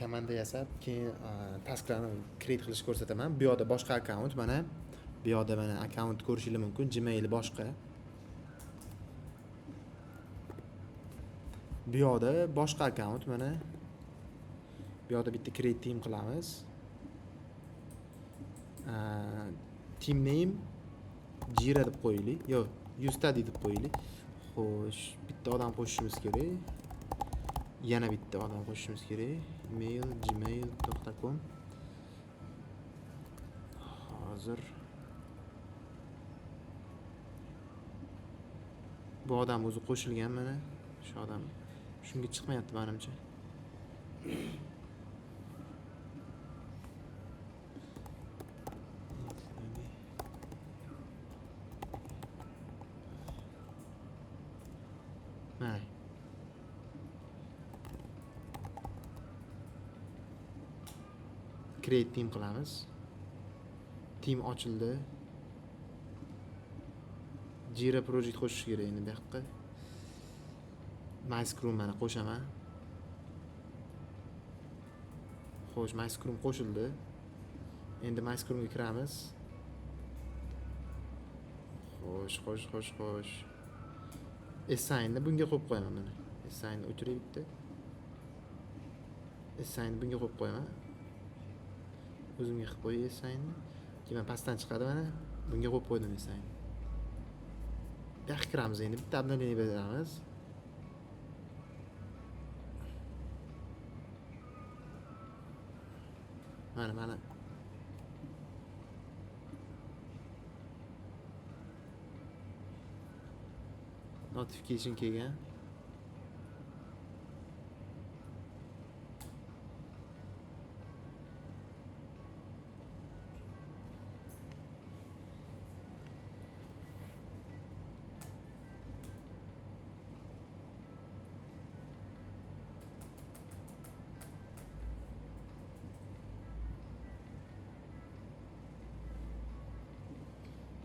komanda yasab keyin tasklarni create qilishni ko'rsataman. Bu yoqda boshqa akkaunt, mana bu yoqda mana akkaunt ko'rishingiz mumkin. Gmail boshqa. Bu yoqda boshqa akkaunt, mana bu yoqda bitta create team qilamiz. Team name Jira deb qo'yaylik. Yo'q, Ustudy deb qo'yaylik. Xo'sh, bitta odam qo'shishimiz kerak. Yana bitta odam qo'shishimiz kerak. Email gmail.com. Hozir bu odam o'zi qo'shilgan, mana shu odam shunga chiqmayapti menimcha. Mana create team qilamiz. Team ochildi. Jira project qo'shish kerak endi bu yoqqa. MyScrum mana qo'shaman. Xo'sh, MyScrum qo'shildi. Endi MyScrumga kiramiz. Xo'sh. Assign'ni bunga qo'yib qo'yaman mana. Assign'ni o'chiray bitta. Assign'ni bunga qo'yib qo'yaman. O'zimga qilib qo'yay assign'ni. Keyin pastdan chiqadi mana. Bunga qo'yib qo'ydim assign'ni. Bu yoqqa kiramiz endi. Bitta obnovlение beramiz. Mana. Notification kelgan.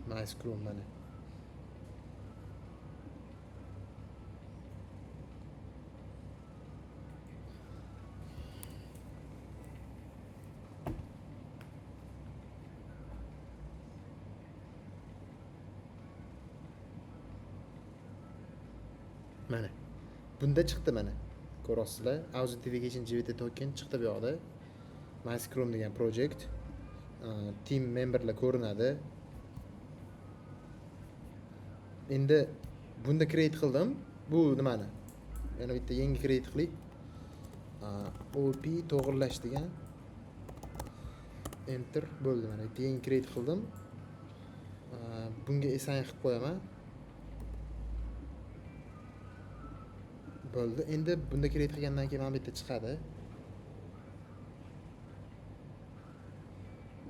MyScrum mana. Mana. Bunda chiqdi mana. Ko'rasizlar, Authentication JWT token chiqdi bu yoqda. MyScrum degan project. Team memberlar ko'rinadi. Endi bunda create qildim. Bu nimani? Yana bitta yangi create qiling. OP to'g'irlash degan. Enter bo'ldi mana. Bitta yangi create qildim. Bunga assign qilib qo'yaman. Bo'ldi. Endi bunda create qilgandan keyin mana bu yerda chiqadi.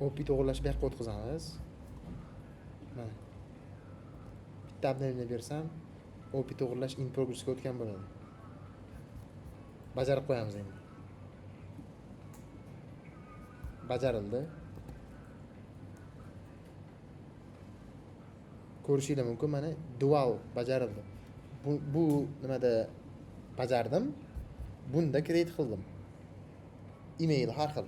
OP to'g'irlash bu yoqqa o'tkazamiz. Mana. Bitta obnovlение bersam, OP to'g'irlash in progressga o'tgan bo'ladi. Bajarib qo'yamiz endi. Bajarildi. Ko'rishingiz mumkin, mana dual bajarildi. Bu nimada bajardim. Bunda create qildim. Email har xil.